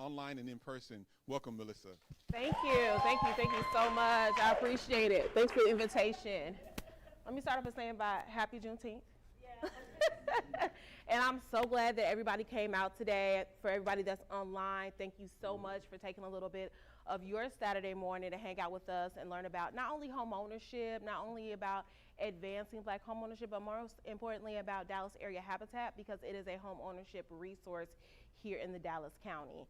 online and in person. Welcome, Melissa. Thank you. Thank you so much. I appreciate it. Thanks for the invitation. Let me start off by saying happy Juneteenth. And I'm so glad that everybody came out today. For everybody that's online, thank you so much for taking a little bit of your Saturday morning to hang out with us and learn about not only home ownership, not only about advancing Black home ownership, but most importantly about Dallas Area Habitat, because it is a home ownership resource here in the Dallas County.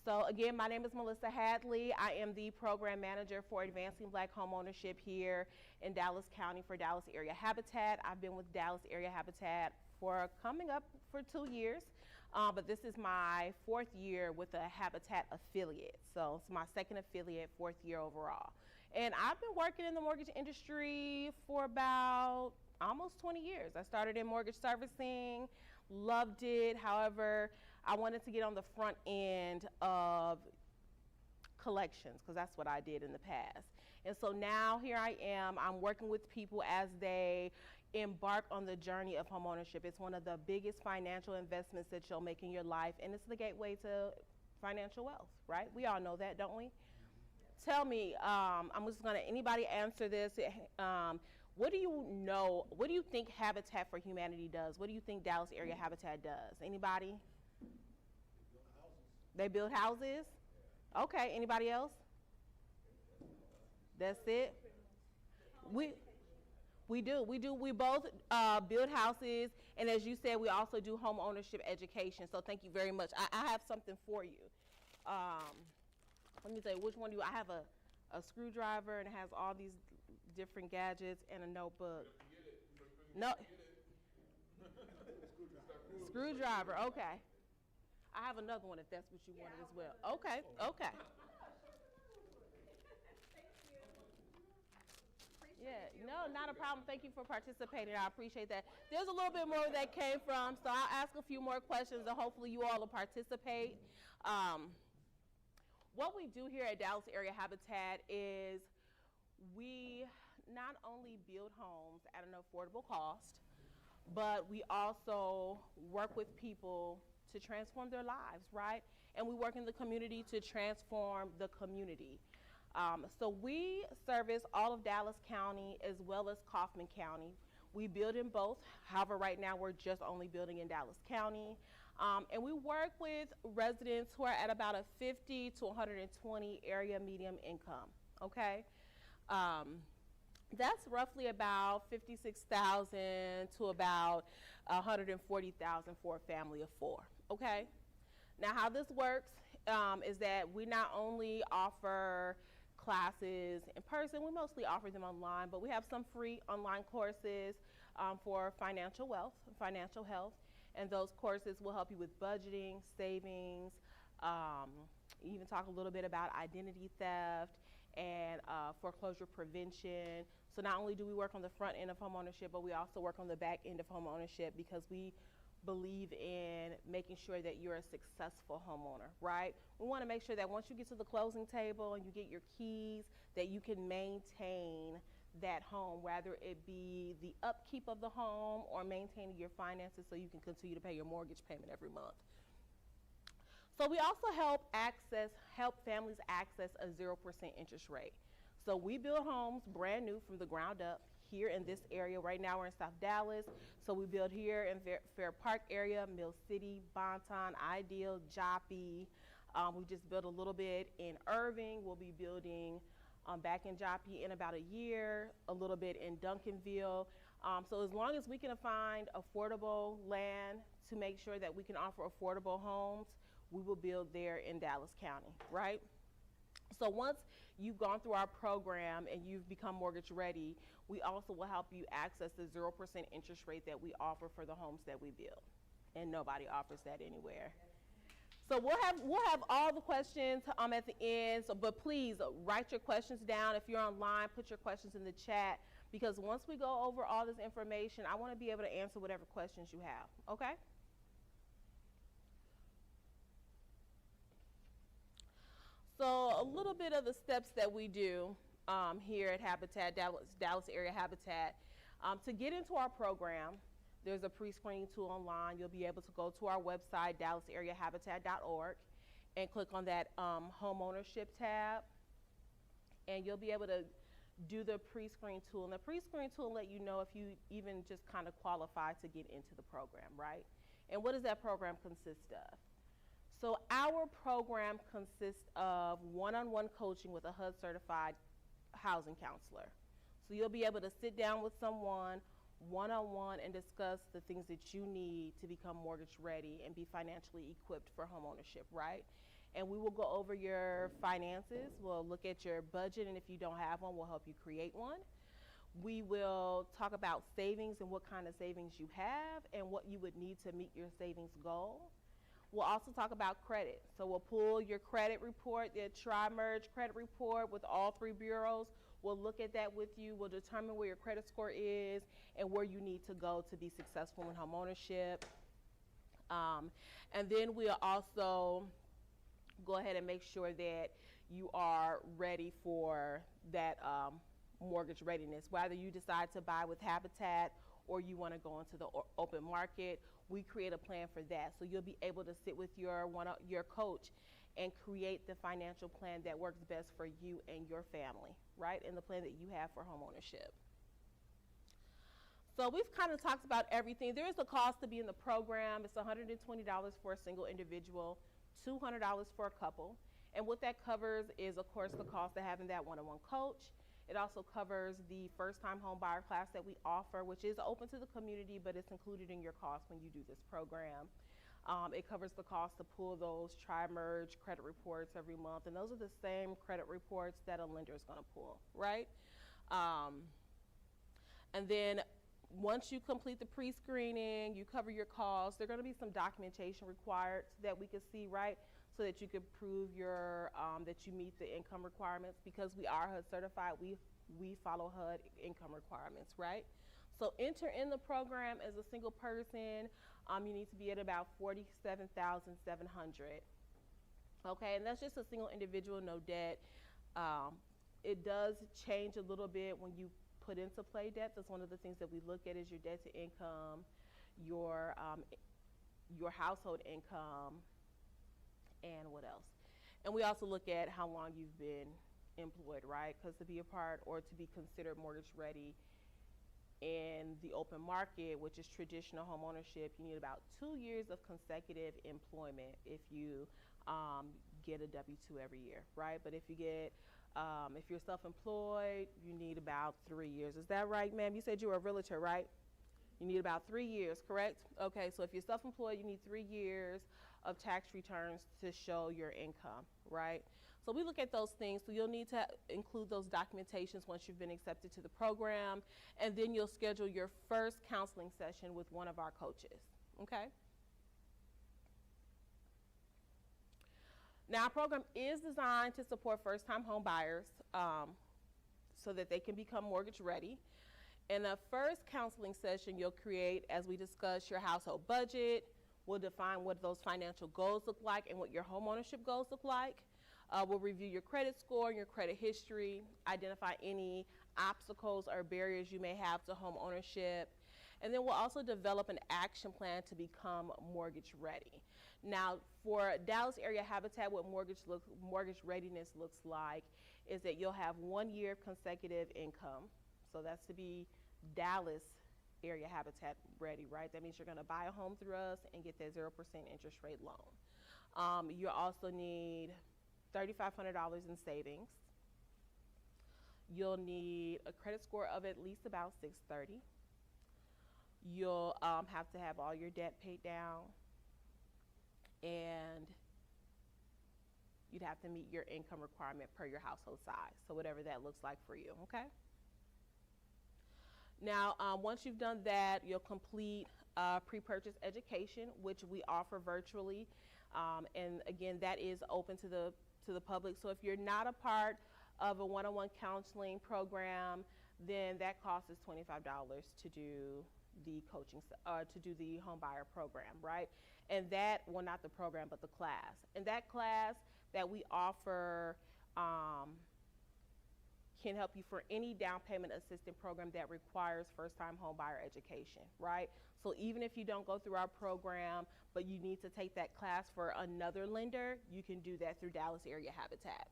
So again, my name is Melissa Hadley. I am the program manager for advancing Black home ownership here in Dallas County for Dallas Area Habitat. I've been with Dallas Area Habitat for coming up for 2 years, but this is my 4th year with a Habitat affiliate. So it's my 2nd affiliate, 4th year overall. And I've been working in the mortgage industry for about almost 20 years. I started in mortgage servicing, loved it. However, I wanted to get on the front end of collections because that's what I did in the past. And so now here I am. I'm working with people as they embark on the journey of homeownership. It's one of the biggest financial investments that you'll make in your life, and it's the gateway to financial wealth, right? We all know that, don't we? Tell me, I'm just gonna, anybody answer this. What do you know, what do you think Habitat for Humanity does? What do you think Dallas Area Habitat does? Anybody? They build houses? Okay, anybody else? That's it? We do. We both build houses, and as you said, we also do home ownership education. So thank you very much. I have something for you. Let me tell you, which one do you? I have a screwdriver, and it has all these different gadgets and a notebook. No. Screwdriver. Okay. I have another one if that's what you wanted as well. Okay. Okay. Yeah, no, not a problem. Thank you for participating. I appreciate that. There's a little bit more where that came from, so I'll ask a few more questions and hopefully you all will participate. What we do here at Dallas Area Habitat is we not only build homes at an affordable cost, but we also work with people to transform their lives, right? And we work in the community to transform the community. So we service all of Dallas County as well as Kaufman County. We build in both. However, right now we're just only building in Dallas County. And we work with residents who are at about a 50 to 120 area median income, okay? That's roughly about 56,000 to about 140,000 for a family of 4, okay? Now how this works is that we not only offer classes in person, we mostly offer them online, but we have some free online courses for financial wealth, financial health, and those courses will help you with budgeting, savings, even talk a little bit about identity theft and foreclosure prevention. So not only do we work on the front end of homeownership, but we also work on the back end of homeownership because we believe in making sure that you're a successful homeowner, right? We want to make sure that once you get to the closing table and you get your keys, that you can maintain that home, whether it be the upkeep of the home or maintaining your finances so you can continue to pay your mortgage payment every month. So we also help families access a 0% interest rate. So we build homes brand new from the ground up here in this area. Right now we're in South Dallas, so we build here in Fair Park area, Mill City, Bonton, Ideal, Joppy. We just built a little bit in Irving. We'll be building back in Joppy in about a year, a little bit in Duncanville. So as long as we can find affordable land to make sure that we can offer affordable homes, we will build there in Dallas County, right? So once you've gone through our program and you've become mortgage ready, we also will help you access the 0% interest rate that we offer for the homes that we build. And nobody offers that anywhere. So we'll have all the questions at the end, but please write your questions down. If you're online, put your questions in the chat, because once we go over all this information, I want to be able to answer whatever questions you have, okay? So a little bit of the steps that we do here at Habitat, Dallas Area Habitat. To get into our program, there's a pre-screening tool online. You'll be able to go to our website, dallasareahabitat.org, and click on that Homeownership tab, and you'll be able to do the pre-screen tool. And the pre-screen tool will let you know if you even just kind of qualify to get into the program, right? And what does that program consist of? So our program consists of one-on-one coaching with a HUD certified housing counselor. So you'll be able to sit down with someone one-on-one and discuss the things that you need to become mortgage ready and be financially equipped for homeownership, right? And we will go over your finances. We'll look at your budget, and if you don't have one, we'll help you create one. We will talk about savings and what kind of savings you have and what you would need to meet your savings goal. We'll also talk about credit. So we'll pull your credit report, the tri-merge credit report with all 3 bureaus. We'll look at that with you. We'll determine where your credit score is and where you need to go to be successful in homeownership. And then we'll also go ahead and make sure that you are ready for that mortgage readiness. Whether you decide to buy with Habitat or you want to go into the open market, we create a plan for that. So you'll be able to sit with your coach and create the financial plan that works best for you and your family, right? And the plan that you have for homeownership. So we've kind of talked about everything. There is a cost to be in the program. It's $120 for a single individual, $200 for a couple. And what that covers is, of course, the cost of having that one-on-one coach. It also covers the first-time home buyer class that we offer, which is open to the community, but it's included in your cost when you do this program. It covers the cost to pull those tri-merge credit reports every month, and those are the same credit reports that a lender is going to pull, right? And then once you complete the pre-screening, you cover your costs, there's going to be some documentation required that we can see, right? So that you can prove your that you meet the income requirements. Because we are HUD certified, we follow HUD income requirements, right? So enter in the program as a single person. You need to be at about $47,700. Okay, and that's just a single individual, no debt. It does change a little bit when you put into play debt. That's one of the things that we look at is your debt to income, your household income, and what else? And we also look at how long you've been employed, right? Because to be a part or to be considered mortgage ready in the open market, which is traditional homeownership, you need about 2 years of consecutive employment if you get a W-2 every year, right? But if you get, if you're self-employed, you need about 3 years. Is that right, ma'am? You said you were a realtor, right? You need about 3 years, correct? Okay, so if you're self-employed, you need 3 years of tax returns to show your income, right? So we look at those things. So you'll need to include those documentations once you've been accepted to the program, and then you'll schedule your first counseling session with one of our coaches, okay? Now, our program is designed to support first-time home buyers so that they can become mortgage ready. In the first counseling session, you'll create, as we discussed, your household budget. We'll define what those financial goals look like and what your homeownership goals look like. We'll review your credit score and your credit history, identify any obstacles or barriers you may have to home ownership. And then we'll also develop an action plan to become mortgage ready. Now, for Dallas area Habitat, what mortgage readiness looks like is that you'll have 1 year of consecutive income. So that's to be Dallas area Habitat ready, right? That means you're going to buy a home through us and get that 0% interest rate loan. You also need $3,500 in savings. You'll need a credit score of at least about 630. You'll have to have all your debt paid down, and you'd have to meet your income requirement per your household size, so whatever that looks like for you, okay? Now, once you've done that, you'll complete pre-purchase education, which we offer virtually, and again, that is open to the public. So if you're not a part of a one-on-one counseling program, then that cost is $25 to do the coaching, to do the home buyer program, right? And that, well, not the program, but the class. And that class that we offer can help you for any down payment assistance program that requires first-time home buyer education, right? So even if you don't go through our program, but you need to take that class for another lender, you can do that through Dallas Area Habitat.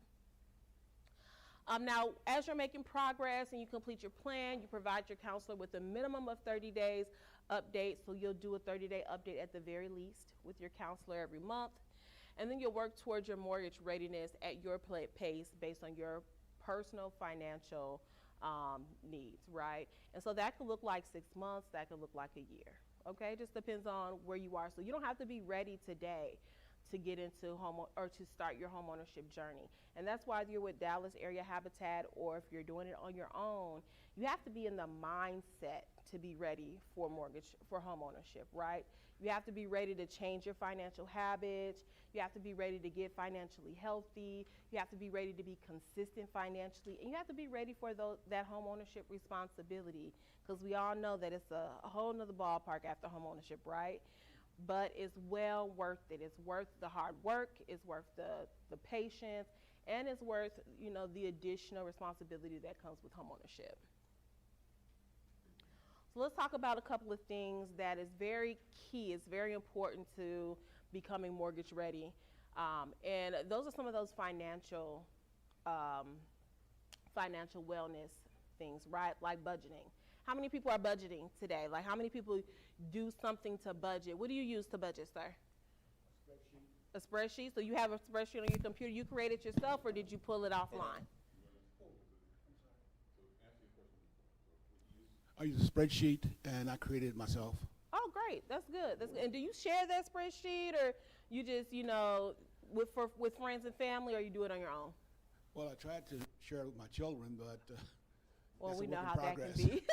Now, as you're making progress and you complete your plan, you provide your counselor with a minimum of 30 days update. So you'll do a 30-day update at the very least with your counselor every month. And then you'll work towards your mortgage readiness at your pace based on your personal financial needs, right? And so that could look like 6 months, that could look like a year, okay? It just depends on where you are. So you don't have to be ready today to get into or to start your home ownership journey. And that's why you're with Dallas Area Habitat, or if you're doing it on your own, you have to be in the mindset to be ready for home ownership, right? You have to be ready to change your financial habits. You have to be ready to get financially healthy. You have to be ready to be consistent financially, and you have to be ready for that home ownership responsibility, because we all know that it's a whole nother ballpark after home ownership, right? But it's well worth it. It's worth the hard work, it's worth the patience, and it's worth, you know, the additional responsibility that comes with home ownership. So let's talk about a couple of things that is very key. It's very important to becoming mortgage ready. And those are some of those financial wellness things, right? Like budgeting. How many people are budgeting today? Like, how many people do something to budget? What do you use to budget, sir? A spreadsheet. So you have a spreadsheet on your computer you created yourself, or did you pull it offline? I use a spreadsheet, and I created it myself. Oh, great. That's good. That's good. And do you share that spreadsheet, or you just, you know, with friends and family, or you do it on your own? Well, I tried to share it with my children, but well, that's we a know work how in that progress. can be.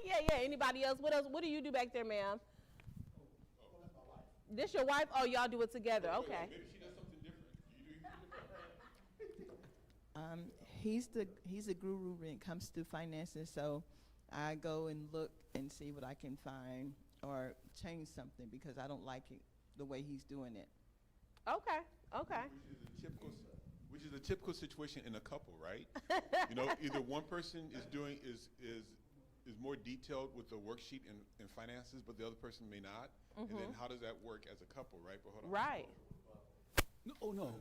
Yeah. Anybody else? What else? What do you do back there, ma'am? This your wife? Oh, y'all do it together. Okay. Maybe she does something different. He's a guru when it comes to finances, so I go and look and see what I can find or change something because I don't like it the way he's doing it. Okay. Which is a typical situation in a couple, right? You know, either one person is more detailed with the worksheet and finances, but the other person may not. And then how does that work as a couple, right? But hold on. Right. No, oh no.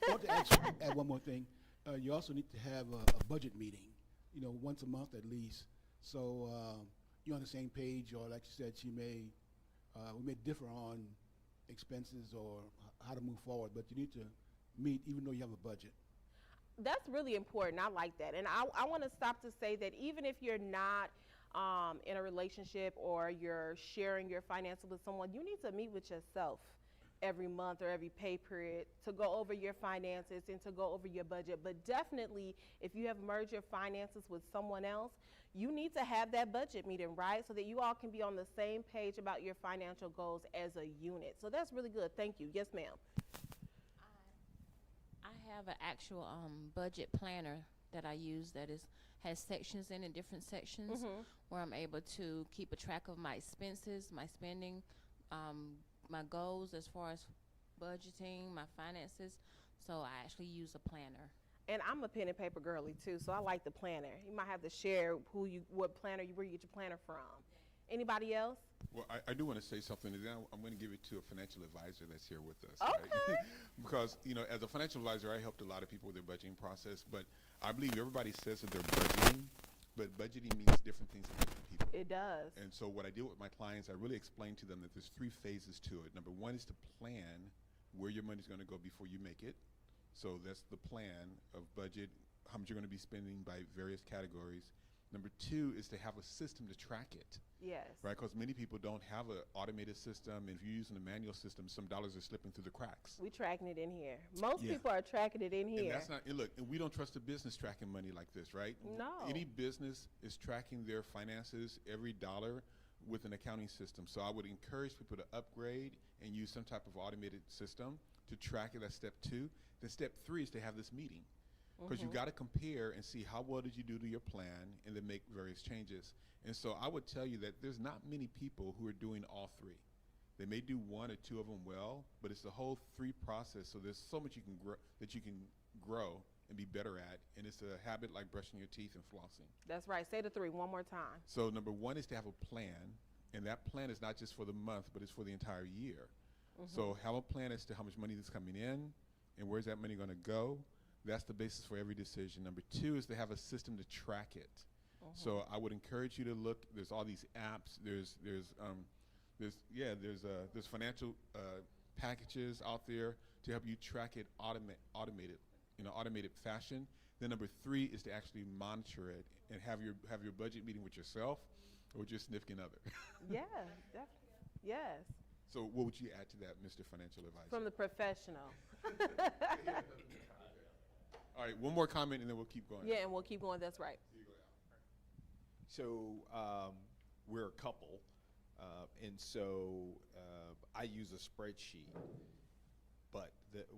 I want to actually add one more thing. You also need to have a budget meeting, you know, once a month at least. So you're on the same page, or like you said, we may differ on expenses or how to move forward, but you need to meet even though you have a budget. That's really important. I like that. And I want to stop to say that even if you're not in a relationship or you're sharing your finances with someone, you need to meet with yourself every month or every pay period to go over your finances and to go over your budget. But definitely, if you have merged your finances with someone else, you need to have that budget meeting, right? So that you all can be on the same page about your financial goals as a unit. So that's really good. Thank you. Yes, ma'am. I have an actual budget planner that I use that has sections in different sections where I'm able to keep a track of my expenses, my spending, my goals as far as budgeting, my finances. So I actually use a planner. And I'm a pen and paper girly too, so I like the planner. You might have to share where you get your planner from. Anybody else? Well, I do want to say something, and then I'm going to give it to a financial advisor that's here with us. Okay. Right? Because, you know, as a financial advisor, I helped a lot of people with their budgeting process, but I believe everybody says that they're budgeting, but budgeting means different things to different people. It does. And so what I do with my clients, I really explain to them that there's 3 phases to it. Number 1 is to plan where your money's going to go before you make it. So that's the plan of budget, how much you're going to be spending by various categories. Number 2 is to have a system to track it. Yes. Right, because many people don't have an automated system. And if you're using a manual system, some dollars are slipping through the cracks. We tracking it in here. Most people are tracking it in here. And that's not, and look, and we don't trust a business tracking money like this, right? No. Any business is tracking their finances, every dollar, with an accounting system. So I would encourage people to upgrade and use some type of automated system to track it. That's step 2. Then step 3 is to have this meeting. Because you got to compare and see how well did you do to your plan and then make various changes. And so I would tell you that there's not many people who are doing all 3. They may do one or two of them well, but it's the whole three process. So there's so much you can grow and be better at, and it's a habit like brushing your teeth and flossing. That's right. Say the three one more time. So number one is to have a plan, and that plan is not just for the month, but it's for the entire year. So have a plan as to how much money is coming in and where's that money going to go. That's the basis for every decision. Number two is to have a system to track it. So I would encourage you to look. There's all these apps. There's financial packages out there to help you track it automated in an automated fashion. Then number three is to actually monitor it and have your budget meeting with yourself or with your significant other. Yeah, yes. So what would you add to that, Mr. Financial Advisor? From the professional. All right, one more comment and then we'll keep going. Yeah, and we'll keep going. That's right. So we're a couple, and so I use a spreadsheet. But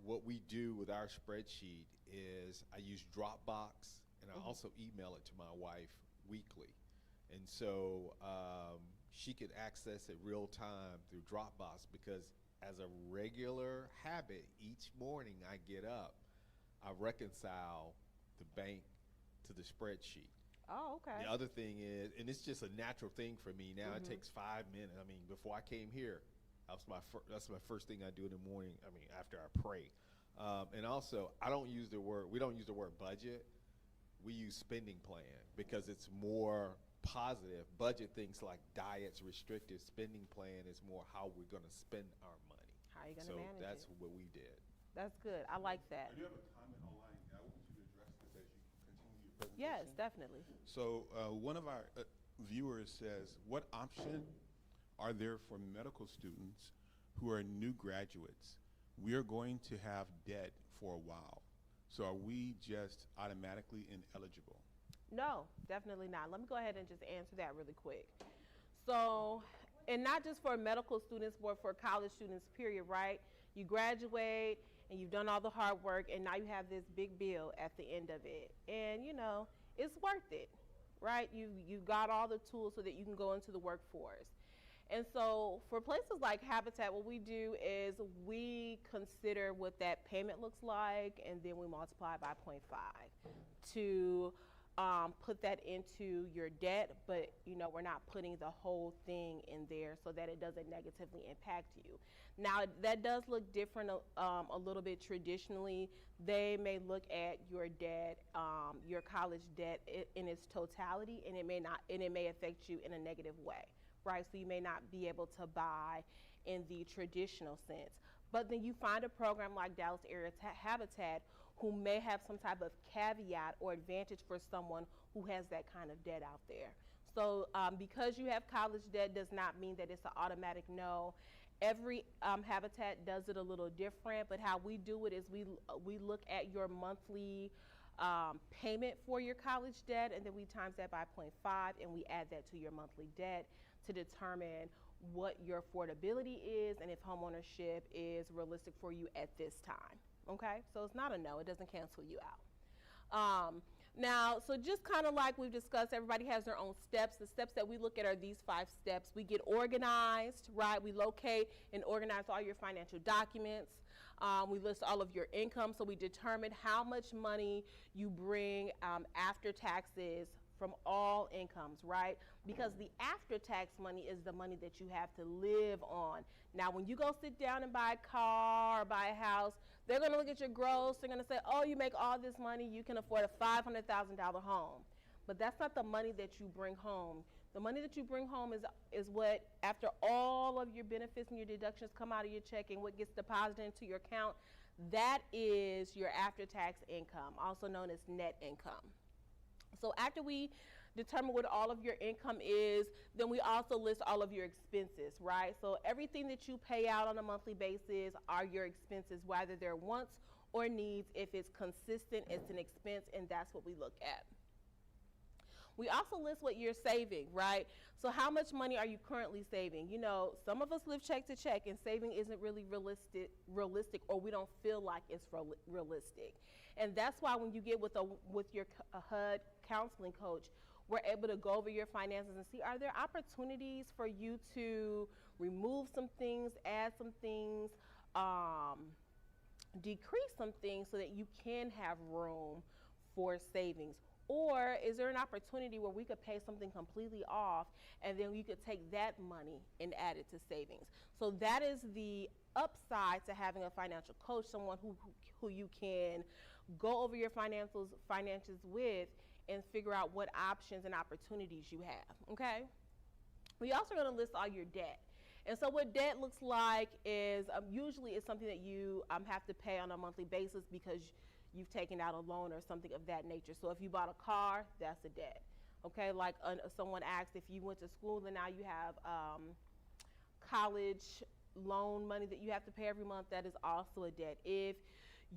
what we do with our spreadsheet is I use Dropbox, and I also email it to my wife weekly. And so she could access it real time through Dropbox, because as a regular habit, each morning I get up, I reconcile the bank to the spreadsheet. Oh, okay. The other thing is, and it's just a natural thing for me now, it takes 5 minutes. I mean, before I came here, that's my first thing I do in the morning, I mean, after I pray. And also, we don't use the word budget. We use spending plan because it's more positive. Budget, things like diets, restricted. Spending plan is more how we're going to spend our money. How are you going to manage So that's it? what we did. That's good. I like that. I do have a comment online. I want you to address this as you continue your presentation. Yes, definitely. So one of our viewers says, what option are there for medical students who are new graduates? We are going to have debt for a while. So are we just automatically ineligible? No, definitely not. Let me go ahead and just answer that really quick. So, and not just for medical students, but for college students, period, right? You graduate and you've done all the hard work, and now you have this big bill at the end of it. And, you know, it's worth it, right? You got all the tools so that you can go into the workforce. And so for places like Habitat, what we do is we consider what that payment looks like, and then we multiply by 0.5 to put that into your debt, but you know, we're not putting the whole thing in there so that it doesn't negatively impact you. Now, that does look different a little bit traditionally. They may look at your debt, your college debt in its totality, and it may affect you in a negative way, right? So you may not be able to buy in the traditional sense. But then you find a program like Dallas Area Habitat who may have some type of caveat or advantage for someone who has that kind of debt out there. So because you have college debt does not mean that it's an automatic no. Every Habitat does it a little different, but how we do it is we look at your monthly payment for your college debt, and then we times that by 0.5, and we add that to your monthly debt to determine what your affordability is and if homeownership is realistic for you at this time. Okay, so it's not a no, it doesn't cancel you out. Now, so just kind of like we've discussed, everybody has their own steps. The steps that we look at are these 5 steps. We get organized, right? We locate and organize all your financial documents. We list all of your income, so we determine how much money you bring after taxes from all incomes, right? Because the after-tax money is the money that you have to live on. Now, when you go sit down and buy a car or buy a house, they're going to look at your gross. They're going to say, oh, you make all this money, you can afford a $500,000 home. But that's not the money that you bring home. The money that you bring home is what, after all of your benefits and your deductions come out of your check and what gets deposited into your account, that is your after-tax income, also known as net income. So after we determine what all of your income is, then we also list all of your expenses, right? So everything that you pay out on a monthly basis are your expenses, whether they're wants or needs. If it's consistent, it's an expense, and that's what we look at. We also list what you're saving, right? So how much money are you currently saving? You know, some of us live check to check, and saving isn't really realistic, or we don't feel like it's realistic. And that's why when you get with your HUD counseling coach, we're able to go over your finances and see, are there opportunities for you to remove some things, add some things, decrease some things so that you can have room for savings? Or is there an opportunity where we could pay something completely off and then you could take that money and add it to savings? So that is the upside to having a financial coach, someone who you can go over your finances with and figure out what options and opportunities you have, okay? We also going to list all your debt. And so what debt looks like is usually it's something that you have to pay on a monthly basis because you've taken out a loan or something of that nature. So if you bought a car, that's a debt. Okay, like someone asked if you went to school, then now you have college loan money that you have to pay every month. That is also a debt. If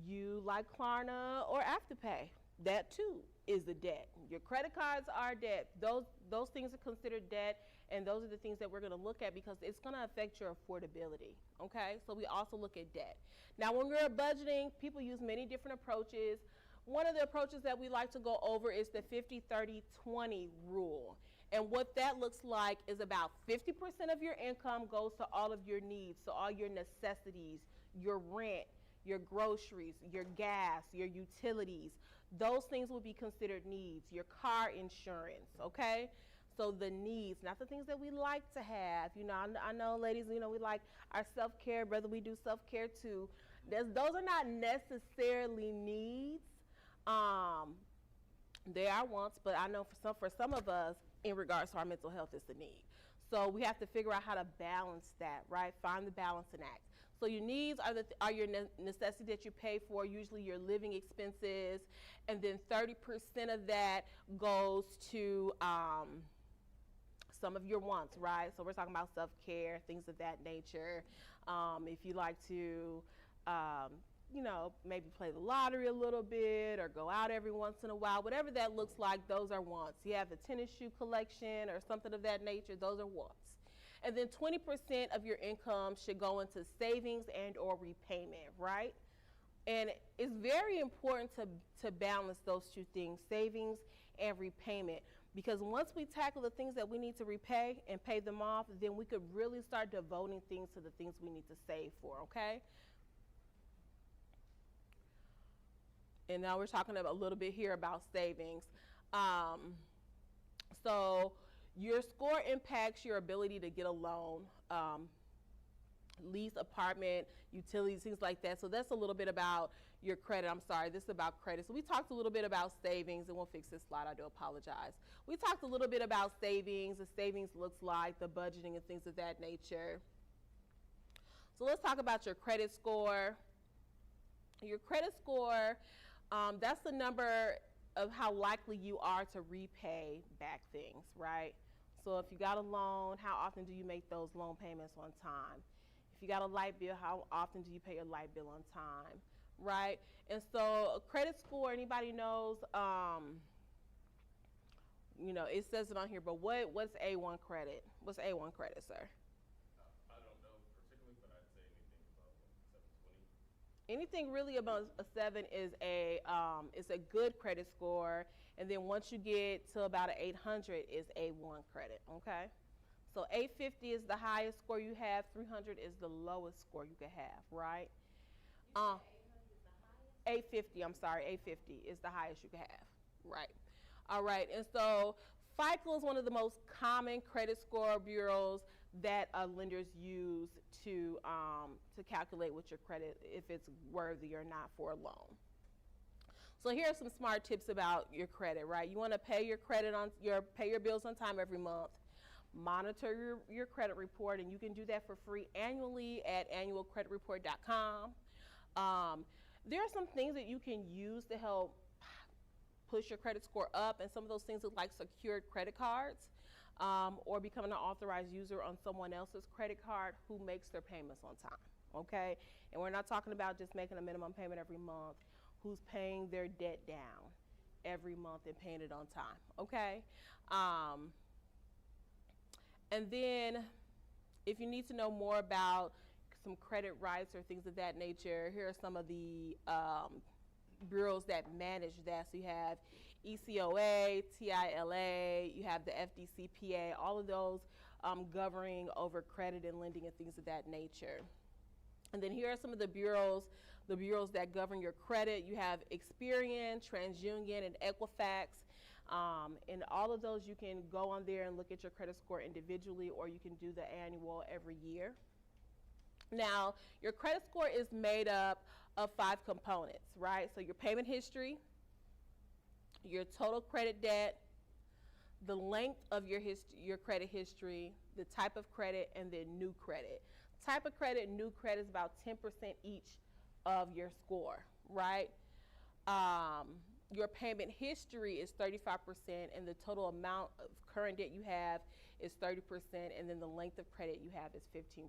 you like Klarna or Afterpay, that too is a debt. Your credit cards are debt. Those things are considered debt, and those are the things that we're going to look at because it's going to affect your affordability, okay? So we also look at debt. Now, when we're budgeting, people use many different approaches. One of the approaches that we like to go over is the 50-30-20 rule. And what that looks like is about 50% of your income goes to all of your needs, so all your necessities, your rent, your groceries, your gas, your utilities. Those things would be considered needs. Your car insurance, okay? So the needs, not the things that we like to have. You know, I know, ladies, you know, we like our self-care. Brother, we do self-care too. Those are not necessarily needs. They are wants, but I know for some of us, in regards to our mental health, it's a need. So we have to figure out how to balance that, right? Find the balance and act. So your needs are your necessities that you pay for, usually your living expenses, and then 30% of that goes to some of your wants, right? So we're talking about self-care, things of that nature. If you like to, you know, maybe play the lottery a little bit or go out every once in a while, whatever that looks like, those are wants. You have a tennis shoe collection or something of that nature, those are wants. And then 20% of your income should go into savings and or repayment, right? And it's very important to balance those two things, savings and repayment, because once we tackle the things that we need to repay and pay them off, then we could really start devoting things to the things we need to save for, okay? And now we're talking a little bit here about savings. So your score impacts your ability to get a loan, lease, apartment, utilities, things like that. So that's a little bit about your credit. I'm sorry, this is about credit. So we talked a little bit about savings, and we'll fix this slide. I do apologize. We talked a little bit about savings, the savings looks like, the budgeting and things of that nature. So let's talk about your credit score. Your credit score, that's the number of how likely you are to repay back things, right? So if you got a loan, how often do you make those loan payments on time? If you got a light bill, how often do you pay your light bill on time, right? And so a credit score, anybody knows, you know, it says it on here, but what's A1 credit? What's A1 credit, sir? I don't know particularly, but I'd say Anything anything above 720. really above a 7 is a good credit score, and then once you get to about an 800 is A1 credit, okay? So 850 is the highest score you have, 300 is the lowest score you could have, right? 850, I'm sorry, 850 is the highest you could have, right? All right, and so FICO is one of the most common credit score bureaus that lenders use to calculate what your credit, if it's worthy or not for a loan. So here are some smart tips about your credit, right? You want to pay your pay your bills on time every month. Monitor your credit report, and you can do that for free annually at annualcreditreport.com. There are some things that you can use to help push your credit score up, and some of those things look like secured credit cards, or becoming an authorized user on someone else's credit card who makes their payments on time, okay? And we're not talking about just making a minimum payment every month, who's paying their debt down every month and paying it on time, okay? And then if you need to know more about some credit rights or things of that nature, here are some of the bureaus that manage that. So you have ECOA, TILA, you have the FDCPA. All of those governing over credit and lending and things of that nature. And then here are some of the bureaus that govern your credit. You have Experian, TransUnion, and Equifax. And all of those, you can go on there and look at your credit score individually, or you can do the annual every year. Now, your credit score is made up of 5 components, right? So your payment history, your total credit debt, the length of your credit history, the type of credit, and then new credit. Type of credit, new credit is about 10% each of your score, right? Your payment history is 35%, and the total amount of current debt you have is 30%, and then the length of credit you have is 15%,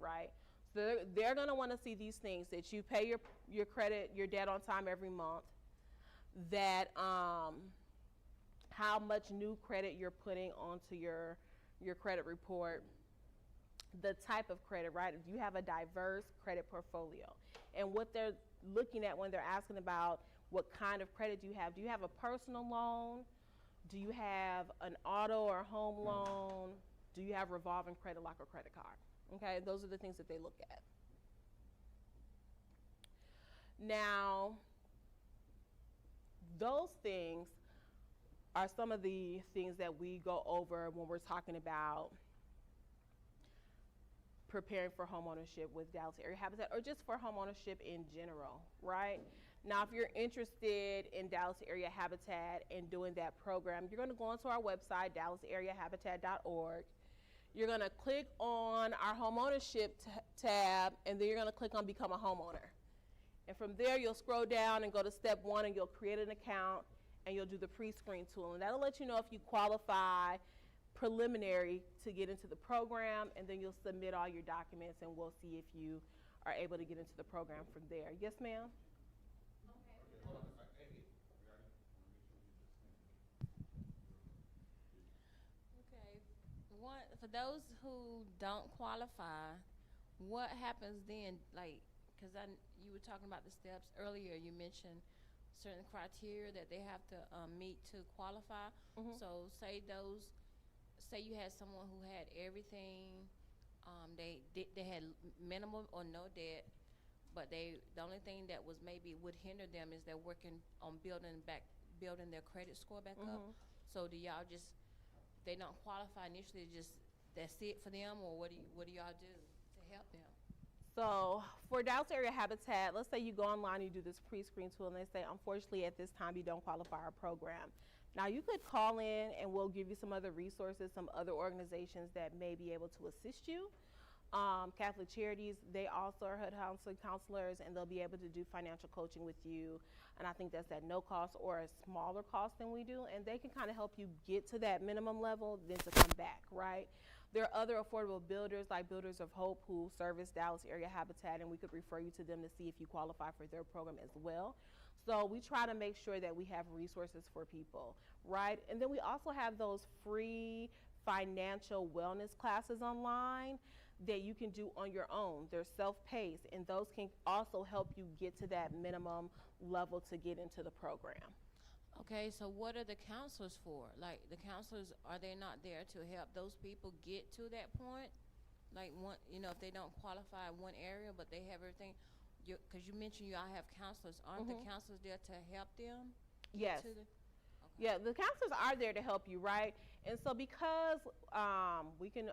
right? So they're going to want to see these things, that you pay your credit, your debt on time every month, that how much new credit you're putting onto your credit report, the type of credit, right? Do you have a diverse credit portfolio? And what they're looking at when they're asking about what kind of credit do you have? Do you have a personal loan? Do you have an auto or home loan? Do you have revolving credit like a credit card? Okay, those are the things that they look at. Now, those things are some of the things that we go over when we're talking about preparing for homeownership with Dallas Area Habitat, or just for homeownership in general, right? Now, if you're interested in Dallas Area Habitat and doing that program, you're going to go onto our website, dallasareahabitat.org. You're going to click on our homeownership tab, and then you're going to click on become a homeowner. And from there, you'll scroll down and go to step 1, and you'll create an account, and you'll do the pre-screen tool. And that'll let you know if you qualify preliminary to get into the program, and then you'll submit all your documents, and we'll see if you are able to get into the program from there. Yes, ma'am? Okay. For those who don't qualify, what happens then? Like, because you were talking about the steps earlier. You mentioned certain criteria that they have to meet to qualify. Mm-hmm. So say you had someone who had everything, they had minimal or no debt, but the only thing that was maybe would hinder them is they're working on building their credit score back up. So do y'all just, if they don't qualify initially, just that's it for them, or what do y'all do to help them? So for Dallas Area Habitat, let's say you go online, you do this pre-screen tool, and they say, unfortunately, at this time, you don't qualify our program. Now, you could call in, and we'll give you some other resources, some other organizations that may be able to assist you. Catholic Charities, they also are HUD counselors, and they'll be able to do financial coaching with you. And I think that's at no cost or a smaller cost than we do. And they can kind of help you get to that minimum level, then to come back, right? There are other affordable builders like Builders of Hope who service Dallas Area Habitat, and we could refer you to them to see if you qualify for their program as well. So we try to make sure that we have resources for people, right? And then we also have those free financial wellness classes online that you can do on your own. They're self-paced, and those can also help you get to that minimum level to get into the program. Okay, so what are the counselors for? Like, the counselors, are they not there to help those people get to that point? Like, if they don't qualify in one area, but they have everything, because you mentioned y'all have counselors. Aren't the counselors there to help them? Yes. Yeah, the counselors are there to help you, right? And so because we can,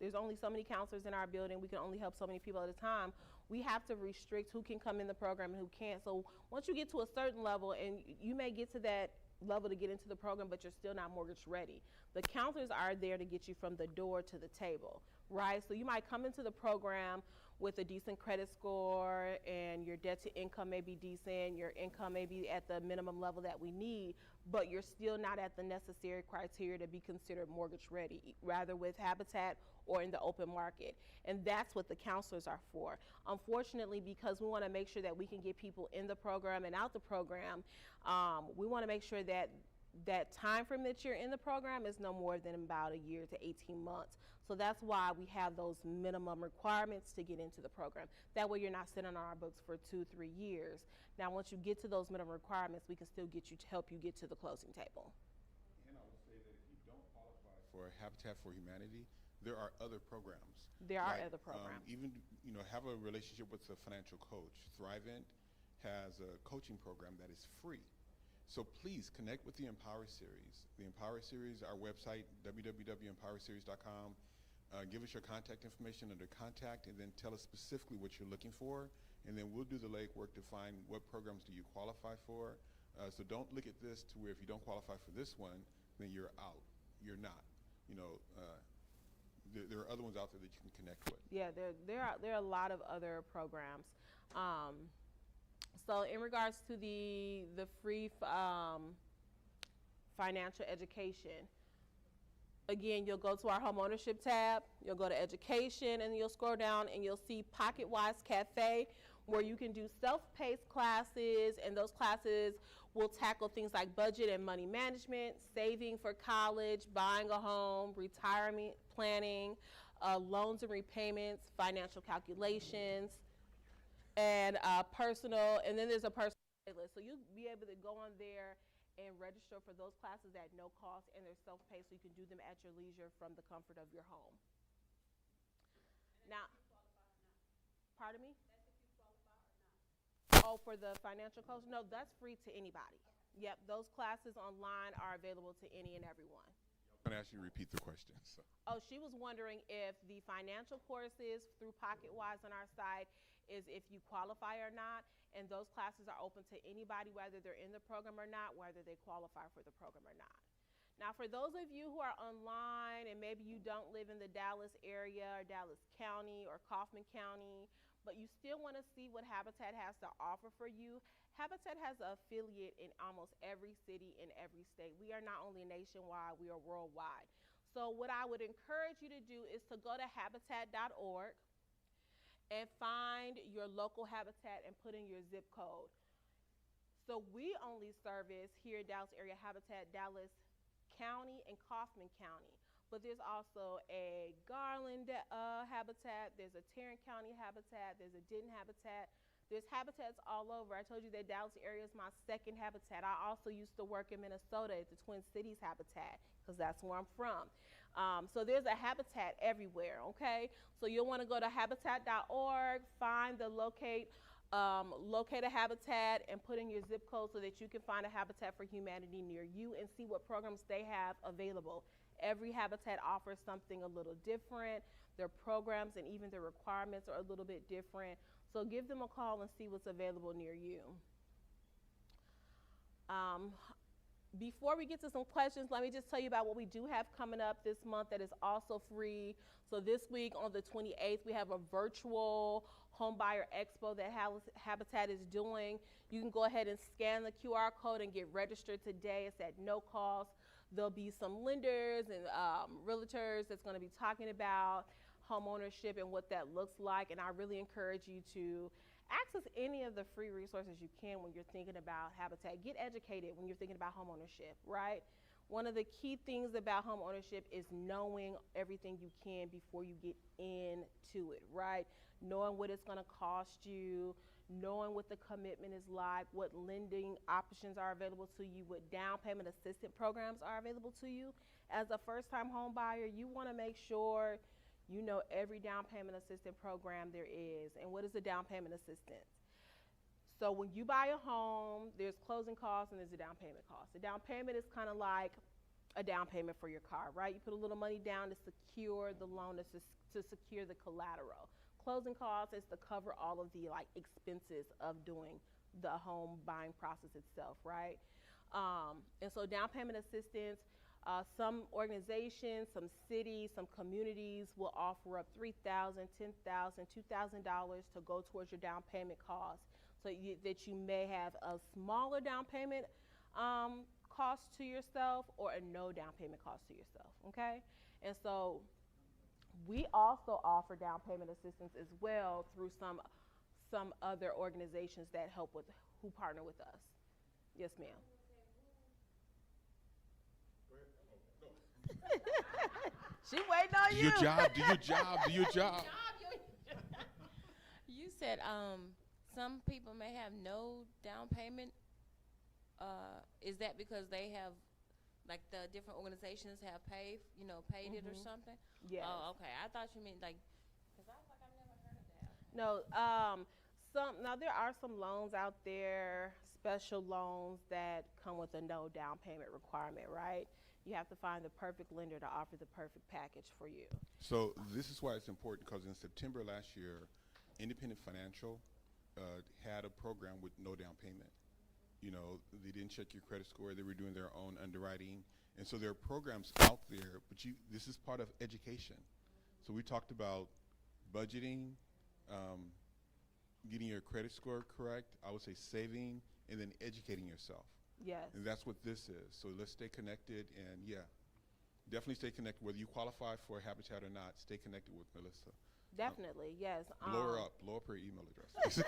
there's only so many counselors in our building, we can only help so many people at a time, we have to restrict who can come in the program and who can't. So once you get to a certain level, and you may get to that level to get into the program, but you're still not mortgage ready, the counselors are there to get you from the door to the table, right? So you might come into the program with a decent credit score, and your debt to income may be decent, your income may be at the minimum level that we need, but you're still not at the necessary criteria to be considered mortgage ready, rather with Habitat or in the open market. And that's what the counselors are for. Unfortunately, because we want to make sure that we can get people in the program and out the program, we want to make sure that that time frame that you're in the program is no more than about a year to 18 months. So that's why we have those minimum requirements to get into the program. That way you're not sitting on our books for 2-3 years. Now, once you get to those minimum requirements, we can still get you to help you get to the closing table. And I would say that if you don't qualify for Habitat for Humanity, there are other programs. There are Like, other programs. Even, have a relationship with a financial coach. Thrivent has a coaching program that is free. So please connect with the Empower Series. The Empower Series, our website, www.empowerseries.com. Give us your contact information under contact, and then tell us specifically what you're looking for, and then we'll do the legwork to find what programs do you qualify for. So don't look at this to where if you don't qualify for this one, then you're out. You're not. There are other ones out there that you can connect with. Yeah, there are a lot of other programs. So in regards to the free financial education, again, you'll go to our homeownership tab, you'll go to education, and you'll scroll down and you'll see PocketWise Cafe, where you can do self-paced classes, and those classes will tackle things like budget and money management, saving for college, buying a home, retirement planning, loans and repayments, financial calculations, and and then there's a personal playlist. So you'll be able to go on there and register for those classes at no cost, and they're self-paced, so you can do them at your leisure from the comfort of your home. Now, pardon me? Oh, for the financial coach? No, that's free to anybody. Yep, those classes online are available to any and everyone. I'm going to ask you to repeat the question. So. Oh, she was wondering if the financial courses through PocketWise on our site is if you qualify or not, and those classes are open to anybody, whether they're in the program or not, whether they qualify for the program or not. Now, for those of you who are online and maybe you don't live in the Dallas area or Dallas County or Kaufman County, but you still want to see what Habitat has to offer for you, Habitat has an affiliate in almost every city in every state. We are not only nationwide, we are worldwide. So what I would encourage you to do is to go to habitat.org and find your local Habitat and put in your zip code. So we only service here in Dallas area Habitat, Dallas County and Kaufman County. But there's also a Garland Habitat, there's a Tarrant County Habitat, there's a Denton Habitat. There's habitats all over. I told you that Dallas area is my second habitat. I also used to work in Minnesota at the Twin Cities Habitat because that's where I'm from. So there's a habitat everywhere, okay? So you'll want to go to habitat.org, find the locate a habitat, and put in your zip code so that you can find a Habitat for Humanity near you and see what programs they have available. Every habitat offers something a little different. Their programs and even their requirements are a little bit different. So give them a call and see what's available near you. Before we get to some questions, let me just tell you about what we do have coming up this month that is also free. So this week on the 28th, we have a virtual homebuyer expo that Habitat is doing. You can go ahead and scan the QR code and get registered today. It's at no cost. There'll be some lenders and realtors that's going to be talking about home ownership and what that looks like, and I really encourage you to access any of the free resources you can when you're thinking about Habitat. Get educated when you're thinking about home ownership, right? One of the key things about home ownership is knowing everything you can before you get into it, right? Knowing what it's going to cost you, knowing what the commitment is like, what lending options are available to you, what down payment assistance programs are available to you. As a first-time home buyer, you want to make sure you know every down payment assistance program there is. And what is a down payment assistance? So when you buy a home, there's closing costs and there's a down payment cost. The down payment is kind of like a down payment for your car, right? You put a little money down to secure the loan, to secure the collateral. Closing costs is to cover all of the expenses of doing the home buying process itself, right? And so down payment assistance, some organizations, some cities, some communities will offer up $3,000, $10,000, $2,000 to go towards your down payment costs, so that you may have a smaller down payment cost to yourself or a no down payment cost to yourself, okay? And so we also offer down payment assistance as well through some other organizations that who partner with us. Yes, ma'am. She waiting on you. Do your job. You said some people may have no down payment. Is that because they have like the different organizations have paid it or something? Yes. Oh, okay. I thought you meant like, because I was like, I've never heard of that. No, now there are some loans out there, special loans that come with a no down payment requirement, right? You have to find the perfect lender to offer the perfect package for you. So this is why it's important, because in September last year, Independent Financial had a program with no down payment. You know, they didn't check your credit score. They were doing their own underwriting. And so there are programs out there, but this is part of education. So we talked about budgeting, getting your credit score correct, I would say saving, and then educating yourself. Yes. And that's what this is. So let's stay connected, and yeah, definitely stay connected. Whether you qualify for Habitat or not, stay connected with Melissa. Definitely, yes. Blow up her email address.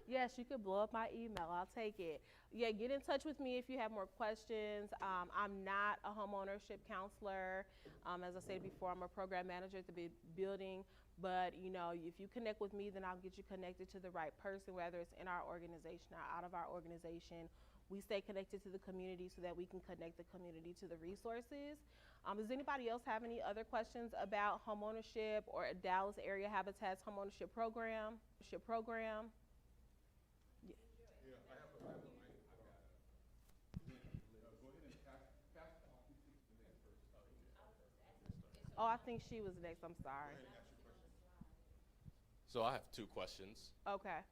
Yes, you could blow up my email. I'll take it. Yeah, get in touch with me if you have more questions. I'm not a homeownership counselor. As I said before, I'm a program manager at the building. But, you know, if you connect with me, then I'll get you connected to the right person, whether it's in our organization or out of our organization. We stay connected to the community so that we can connect the community to the resources. Does anybody else have any other questions about homeownership or Dallas Area Habitat's homeownership program? Oh, I think she was next. I'm sorry. So I have two questions. Okay.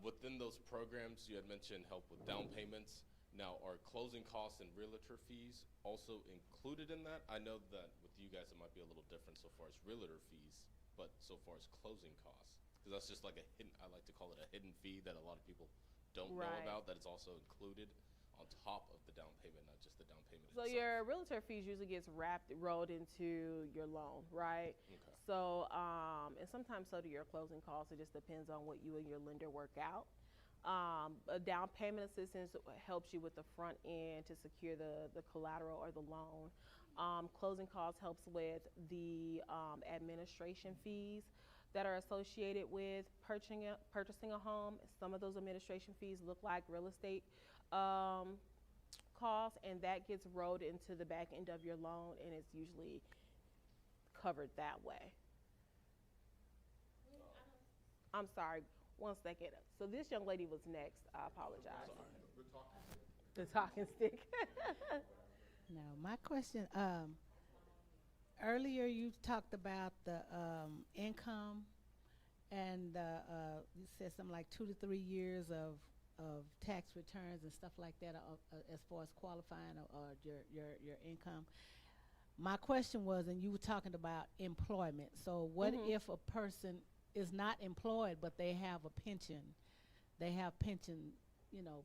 Within those programs, you had mentioned help with down payments. Now, are closing costs and realtor fees also included in that? I know that with you guys, it might be a little different so far as realtor fees, but so far as closing costs, because that's just like a hidden, I like to call it a hidden fee that a lot of people don't know Right. about, that it's also included on top of the down payment, not just the down payment So itself. your realtor fees usually gets rolled into your loan, right? Okay. So, and sometimes so do your closing costs. It just depends on what you and your lender work out. A down payment assistance helps you with the front end to secure the collateral or the loan. Closing costs helps with the administration fees that are associated with purchasing a home. Some of those administration fees look like real estate costs, and that gets rolled into the back end of your loan, and it's usually covered that way. I'm sorry, one second. So this young lady was next. I apologize. The talking stick. No, my question, earlier you talked about the income, and you said something like 2 to 3 years of tax returns and stuff like that as far as qualifying or your income. My question was, and you were talking about employment. So what if a person is not employed but they have a pension? They have pension, you know,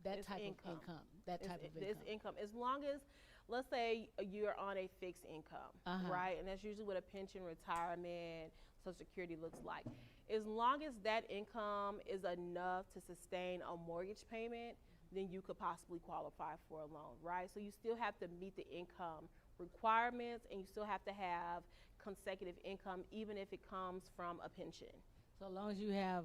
that It's type income. of income. That type of It's income. income. As long as, let's say you're on a fixed income, right? And that's usually what a pension, retirement, Social Security looks like. As long as that income is enough to sustain a mortgage payment, then you could possibly qualify for a loan, right? So you still have to meet the income requirements, and you still have to have consecutive income, even if it comes from a pension. So long as you have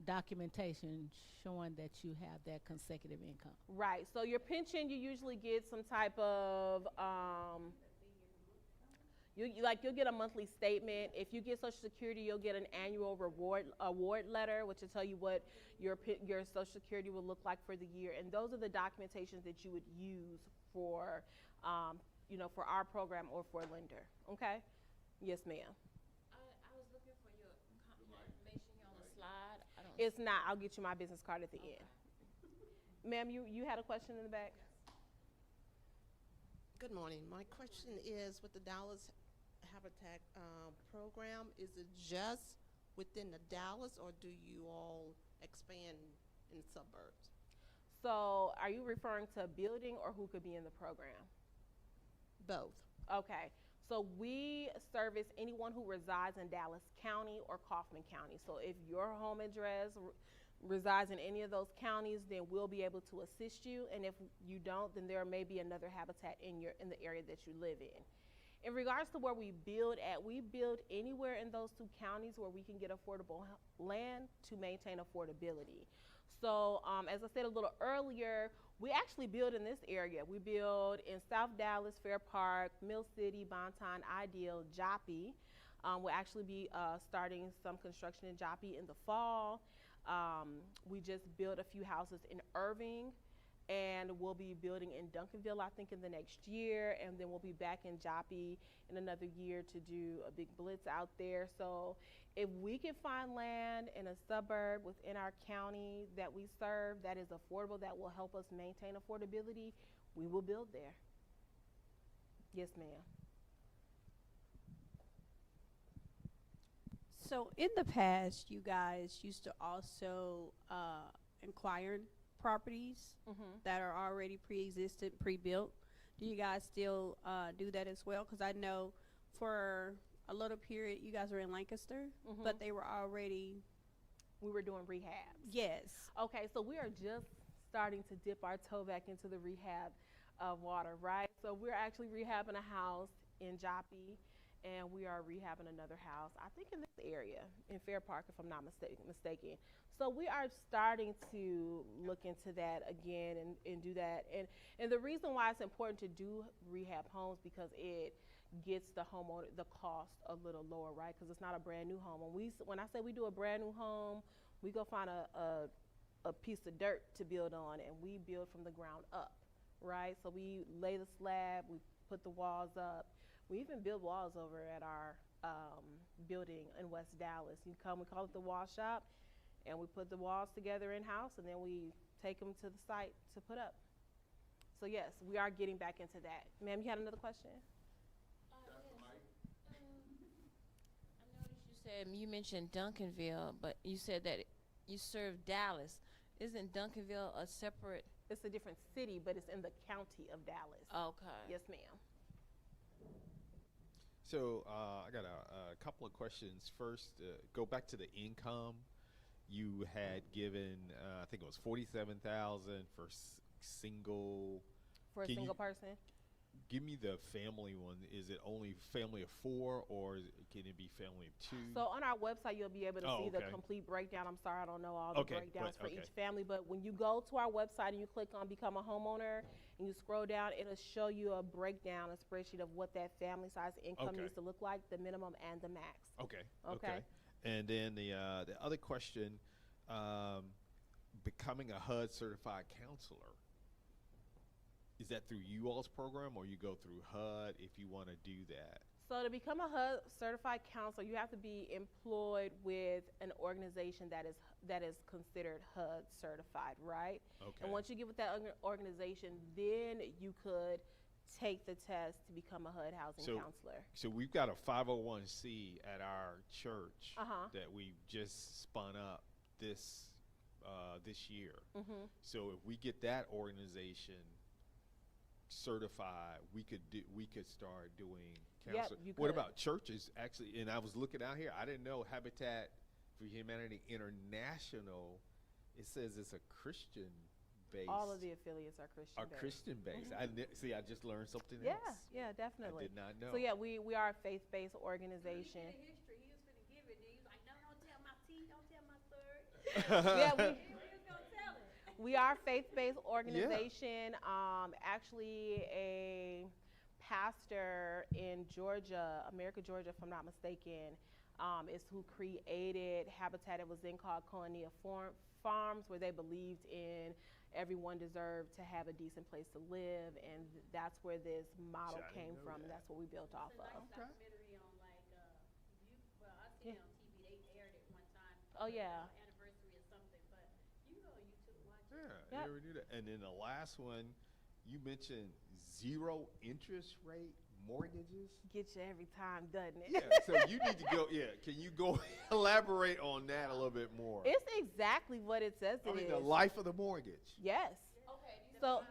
documentation showing that you have that consecutive income. Right. So your pension, you usually get some type of you'll get a monthly statement. If you get Social Security, you'll get an annual award letter, which will tell you what your Social Security will look like for the year. And those are the documentations that you would use for for our program or for a lender. Okay. Yes, ma'am. I was looking for your information here on the slide. I don't. It's not. I'll get you my business card at the end. Ma'am, you had a question in the back? Good morning. My question is, with the Dallas Habitat program, is it just within the Dallas, or do you all expand in suburbs? So are you referring to a building or who could be in the program? Both. Okay. So we service anyone who resides in Dallas County or Kaufman County. So if your home address resides in any of those counties, then we'll be able to assist you. And if you don't, then there may be another habitat in the area that you live in. In regards to where we build at, we build anywhere in those two counties where we can get affordable land to maintain affordability. So as I said a little earlier, we actually build in this area. We build in South Dallas, Fair Park, Mill City, Bonton, Ideal, Joppy. We'll actually be starting some construction in Joppy in the fall. We just built a few houses in Irving, and we'll be building in Duncanville, I think, in the next year, and then we'll be back in Joppy in another year to do a big blitz out there. So if we can find land in a suburb within our county that we serve that is affordable, that will help us maintain affordability, we will build there. Yes, ma'am. So in the past, you guys used to also inquire properties that are already pre-existent, pre-built. Do you guys still do that as well? Because I know for a little period you guys were in Lancaster, but they were already. We were doing rehabs. Yes. Okay, so we are just starting to dip our toe back into the rehab water, right? So we're actually rehabbing a house in Joppy, and we are rehabbing another house, I think in this area, in Fair Park, if I'm not mistaken. So we are starting to look into that again and do that. And the reason why it's important to do rehab homes, because it gets the homeowner, the cost a little lower, right? Because it's not a brand new home. When I say we do a brand new home, we go find a piece of dirt to build on, and we build from the ground up, right? So we lay the slab, we put the walls up. We even build walls over at our building in West Dallas. You come, we call it the wall shop, and we put the walls together in-house, and then we take them to the site to put up. So yes, we are getting back into that. Ma'am, you had another question? I noticed you said, you mentioned Duncanville, but you said that you serve Dallas. Isn't Duncanville a separate? It's a different city, but it's in the county of Dallas. Okay. Yes, ma'am. So I got a couple of questions. First, go back to the income. You had given, I think it was 47,000 for single. For a single person? Give me the family one. Is it only family of 4, or can it be family of 2? So on our website, you'll be able to see the complete breakdown. I'm sorry, I don't know all the breakdowns for each family, but when you go to our website and you click on Become a Homeowner and you scroll down, it'll show you a breakdown, a spreadsheet of what that family size income needs to look like, the minimum and the max. Okay. And then the other question, becoming a HUD certified counselor. Is that through you all's program, or you go through HUD if you want to do that? So to become a HUD certified counselor, you have to be employed with an organization that is considered HUD certified, right? Okay. And once you get with that organization, then you could take the test to become a HUD housing counselor. So we've got a 501c at our church that we just spun up this year. So if we get that organization certified, we could start doing counseling. Yep, what about churches? Actually, and I was looking out here, I didn't know Habitat for Humanity International, it says it's a Christian based. All of the affiliates are Christian based. I just learned something else. Yeah, Definitely. I did not know. So yeah, we are a faith-based organization. He was going to give it, and he was like, no, don't tell my tea, don't tell my third. We are a faith-based organization. Actually, a pastor in Georgia, America, Georgia, if I'm not mistaken, is who created Habitat. It was then called Koinonia Farms, where they believed in everyone deserved to have a decent place to live, and that's where this model came from, and that's what we built off of. Documentary on I seen it on TV. They aired it one time. Oh yeah. Anniversary or something, but you go on YouTube and watch it. Yeah, you ever do that? And then the last one, you mentioned 0 interest rate mortgages. Get you every time, doesn't it? Yeah, so you need to go, can you go elaborate on that a little bit more? It's exactly what it says it is. The life of the mortgage. Yes. Okay. So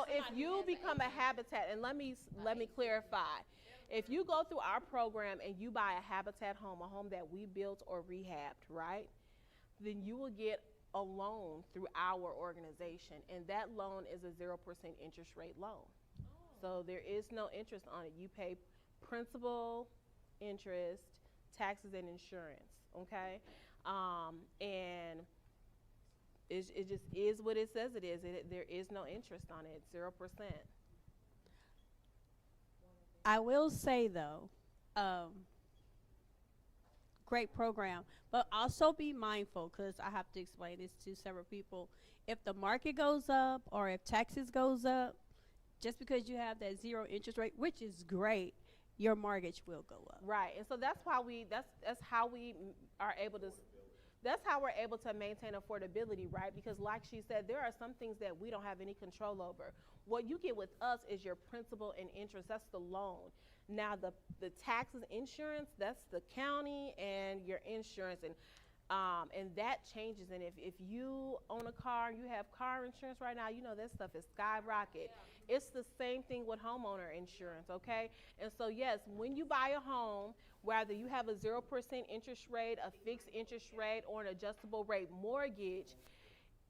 if you become a Habitat, and let me clarify, if you go through our program and you buy a Habitat home, a home that we built or rehabbed, right, then you will get a loan through our organization, and that loan is a 0% interest rate loan. So there is no interest on it. You pay principal, interest, taxes, and insurance, okay? And it just is what it says it is. There is no interest on it, 0%. I will say though, great program, but also be mindful because I have to explain this to several people. If the market goes up or if taxes goes up, just because you have that zero interest rate, which is great, your mortgage will go up. Right, and so that's why that's how we are able to. That's how we're able to maintain affordability, right? Because like she said, there are some things that we don't have any control over. What you get with us is your principal and interest. That's the loan. Now the taxes, insurance, that's the county and your insurance, and that changes. And if you own a car, you have car insurance right now, you know that stuff is skyrocket. Yeah. It's the same thing with homeowner insurance, okay? And so yes, when you buy a home, whether you have a 0% interest rate, a fixed interest rate, or an adjustable rate mortgage,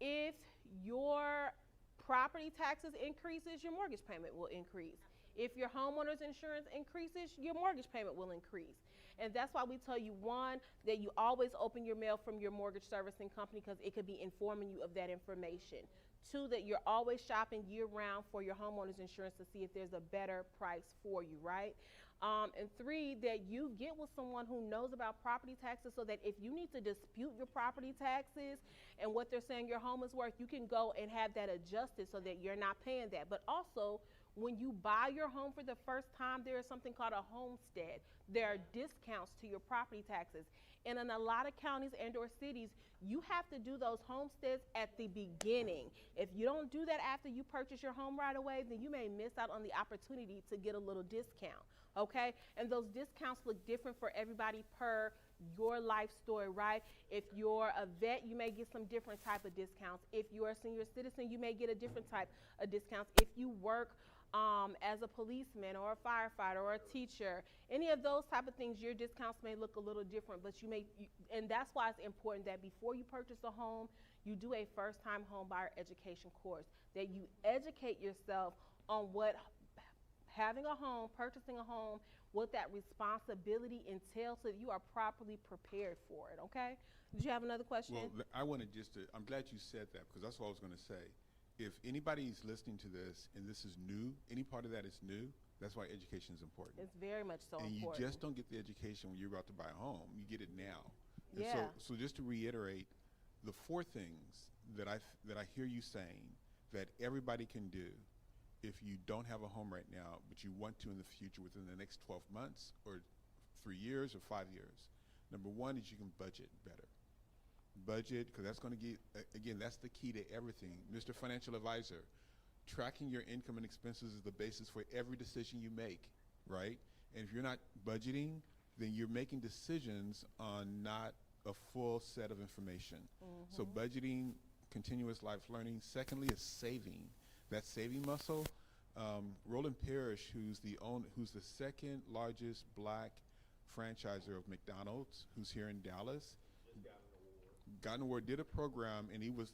if your property taxes increases, your mortgage payment will increase. If your homeowner's insurance increases, your mortgage payment will increase. And that's why we tell you, one, that you always open your mail from your mortgage servicing company because it could be informing you of that information. Two, that you're always shopping year round for your homeowner's insurance to see if there's a better price for you, right? And three, that you get with someone who knows about property taxes so that if you need to dispute your property taxes and what they're saying your home is worth, you can go and have that adjusted so that you're not paying that. But also, when you buy your home for the first time, there is something called a homestead. There are discounts to your property taxes. And in a lot of counties and or cities, you have to do those homesteads at the beginning. If you don't do that after you purchase your home right away, then you may miss out on the opportunity to get a little discount, okay? And those discounts look different for everybody per your life story, right? If you're a vet, you may get some different type of discounts. If you're a senior citizen, you may get a different type of discounts. If you work as a policeman or a firefighter or a teacher, any of those type of things, your discounts may look a little different, but and that's why it's important that before you purchase a home, you do a first-time home buyer education course, that you educate yourself on what having a home, purchasing a home, what that responsibility entails so that you are properly prepared for it, okay? Did you have another question? Well, I wanted I'm glad you said that because that's what I was going to say. If anybody's listening to this and this is new, any part of that is new, that's why education is important. It's very much so and important. You just don't get the education when you're about to buy a home. You get it now. And yeah. So just to reiterate, the four things that I hear you saying that everybody can do if you don't have a home right now, but you want to in the future within the next 12 months or 3 years or 5 years. Number one is you can budget better. Budget, because that's going to get, again, that's the key to everything. Mr. Financial Advisor, tracking your income and expenses is the basis for every decision you make, right? And if you're not budgeting, then you're making decisions on not a full set of information. Mm-hmm. So budgeting, continuous life learning. Secondly is saving. That saving muscle. Roland Parrish, who's the second largest black franchisor of McDonald's, who's here in Dallas, got an award, did a program, and he was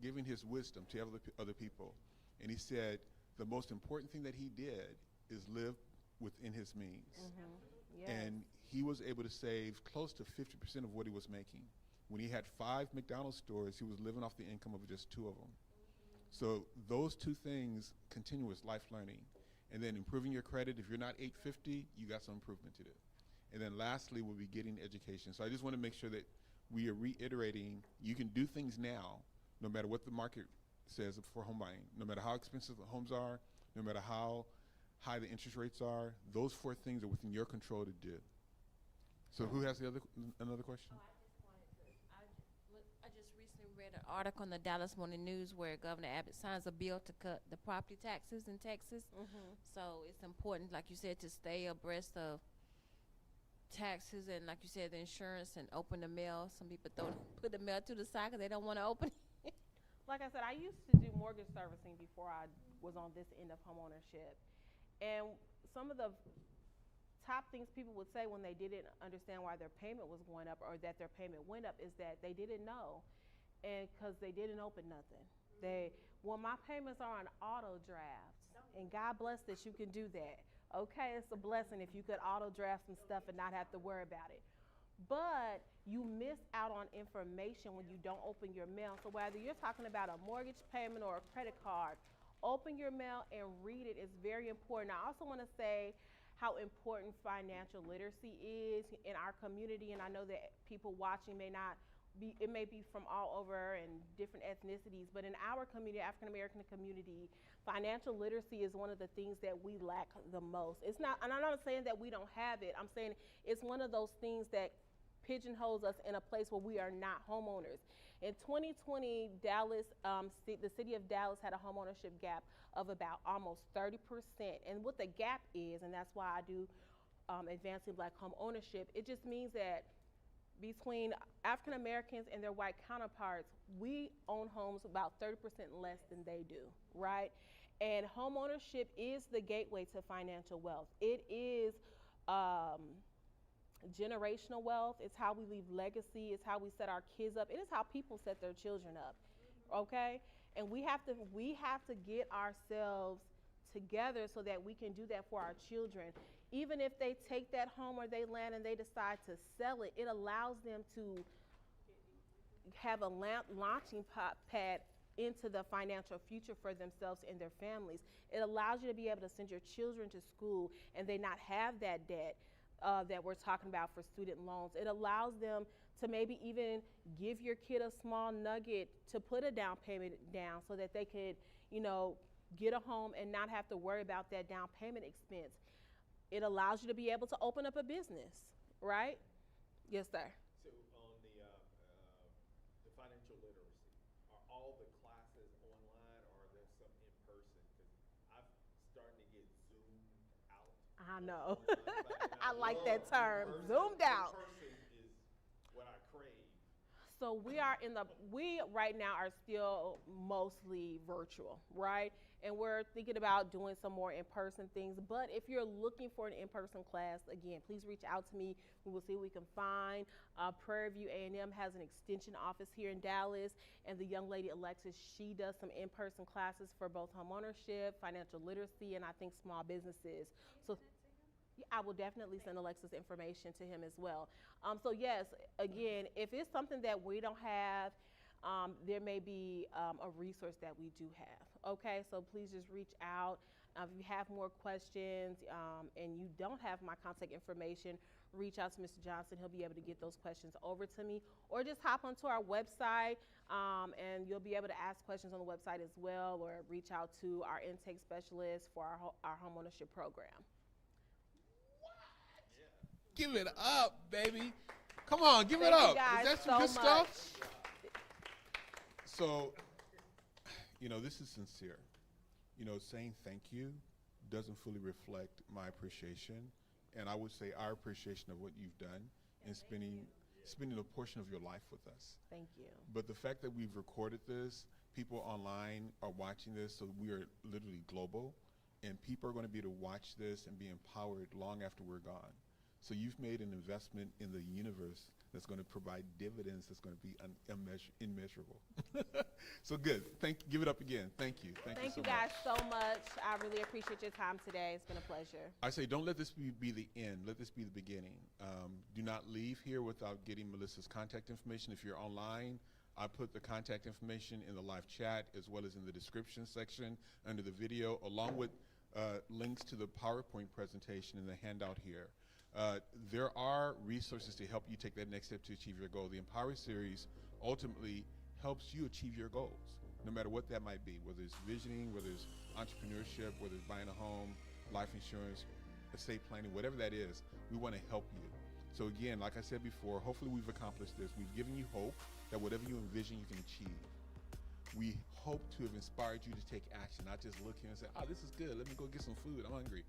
giving his wisdom to other people. And he said the most important thing that he did is live within his means. Mm-hmm. Yes. And he was able to save close to 50% of what he was making. When he had 5 McDonald's stores, he was living off the income of just 2 of them. So those 2 things, continuous life learning, and then improving your credit. If you're not 850, you got some improvement to do. And then lastly, we'll be getting education. So I just want to make sure that we are reiterating, you can do things now, no matter what the market says for home buying, no matter how expensive the homes are, no matter how high the interest rates are. Those 4 things are within your control to do. So who has another question? I just recently read an article in the Dallas Morning News where Governor Abbott signs a bill to cut the property taxes in Texas. Mm-hmm. So it's important, like you said, to stay abreast of taxes and, like you said, the insurance and open the mail. Some people don't put the mail to the side because they don't want to open it. Like I said, I used to do mortgage servicing before I was on this end of homeownership. And some of the top things people would say when they didn't understand why their payment was going up or that their payment went up is that they didn't know, and because they didn't open nothing. Well, my payments are on auto drafts, and God bless that you can do that. Okay, it's a blessing if you could auto draft some stuff and not have to worry about it. but you miss out on information when you don't open your mail. So whether you're talking about a mortgage payment or a credit card, open your mail and read it. It's very important. I also want to say how important financial literacy is in our community, and I know that people watching may not be, it may be from all over and different ethnicities, but in our community, African American community, financial literacy is one of the things that we lack the most. It's not, and I'm not saying that we don't have it. I'm saying it's one of those things that pigeonholes us in a place where we are not homeowners. In 2020, Dallas, the city of Dallas had a homeownership gap of about almost 30%. And what the gap is, and that's why I do advancing black home ownership, it just means that between African Americans and their white counterparts, we own homes about 30% less than they do, right? And home ownership is the gateway to financial wealth. It is generational wealth. It's how we leave legacy. It's how we set our kids up. It is how people set their children up, okay? And we have to get ourselves together so that we can do that for our children. Even if they take that home or they land and they decide to sell it, it allows them to have a launching pad into the financial future for themselves and their families. It allows you to be able to send your children to school and they not have that debt that we're talking about for student loans. It allows them to maybe even give your kid a small nugget to put a down payment down so that they could, get a home and not have to worry about that down payment expense. It allows you to be able to open up a business, right? Yes, sir. So on the financial literacy, are all the classes online or are there some in person? Because I'm starting to get zoomed out. I know. Online, I like that term, zoomed out. In person is what I crave. So we right now are still mostly virtual, right? And we're thinking about doing some more in-person things. But if you're looking for an in-person class, again, please reach out to me. We will see what we can find. Prairie View A&M has an extension office here in Dallas, and the young lady Alexis, she does some in-person classes for both homeownership, financial literacy, and I think small businesses. So yeah, I will definitely send Alexis information to him as well. So yes, again, if it's something that we don't have, there may be a resource that we do have. Okay, so please just reach out. If you have more questions and you don't have my contact information, reach out to Mr. Johnson. He'll be able to get those questions over to me. Or just hop onto our website and you'll be able to ask questions on the website as well, or reach out to our intake specialist for our homeownership program. Give it up, baby. Come on, give Thank it you up. guys Is that some so good stuff? much. So, this is sincere. Saying thank you doesn't fully reflect my appreciation, and I would say our appreciation of what you've done and spending a portion of your life with us. Thank you. But the fact that we've recorded this, people online are watching this, so we are literally global, and people are going to be able to watch this and be empowered long after we're gone. So you've made an investment in the universe that's going to provide dividends that's going to be immeasurable. So good. Give it up again. Thank you. Thank you so guys much. so much. I really appreciate your time today. It's been a pleasure. I say don't let this be the end. Let this be the beginning. Do not leave here without getting Melissa's contact information. If you're online, I put the contact information in the live chat as well as in the description section under the video, along with links to the PowerPoint presentation in the handout here. There are resources to help you take that next step to achieve your goal. The Empower series ultimately helps you achieve your goals, no matter what that might be, whether it's visioning, whether it's entrepreneurship, whether it's buying a home, life insurance, estate planning, whatever that is, we want to help you. So again, like I said before, hopefully we've accomplished this. We've given you hope that whatever you envision, you can achieve. We hope to have inspired you to take action, not just look here and say, oh, this is good, let me go get some food, I'm hungry.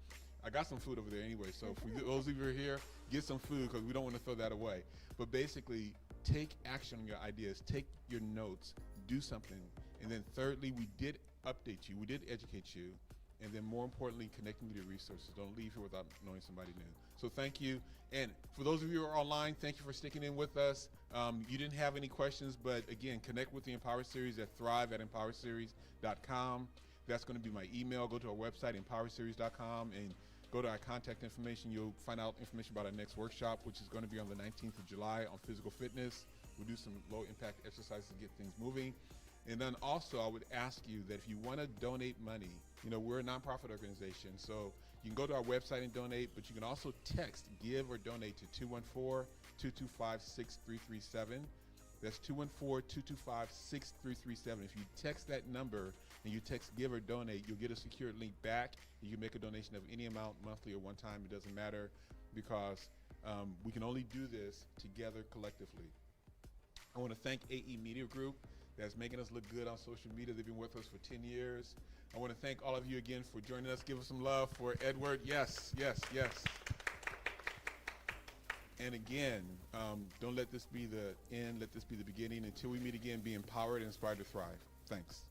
I got some food over there anyway, so for those of you who are here, get some food because we don't want to throw that away. But basically, take action on your ideas, take your notes, do something. And then thirdly, we did update you, we did educate you, and then more importantly, connecting with your resources. Don't leave here without knowing somebody new. So thank you. And for those of you who are online, thank you for sticking in with us. You didn't have any questions, but again, connect with the Empower Series at thrive@empowerseries.com. That's going to be my email. Go to our website, empowerseries.com, and go to our contact information. You'll find out information about our next workshop, which is going to be on the 19th of July on physical fitness. We'll do some low-impact exercises to get things moving. And then also, I would ask you that if you want to donate money, you know, we're a nonprofit organization, so you can go to our website and donate, but you can also text, give, or donate to 214-225-6337. That's 214-225-6337. If you text that number and you text give or donate, you'll get a secured link back. You can make a donation of any amount, monthly or one time. It doesn't matter, because we can only do this together collectively. I want to thank AE Media Group that's making us look good on social media. They've been with us for 10 years. I want to thank all of you again for joining us. Give us some love for Edward. Yes, yes, yes. And again, don't let this be the end. Let this be the beginning. Until we meet again, be empowered and inspired to thrive. Thanks.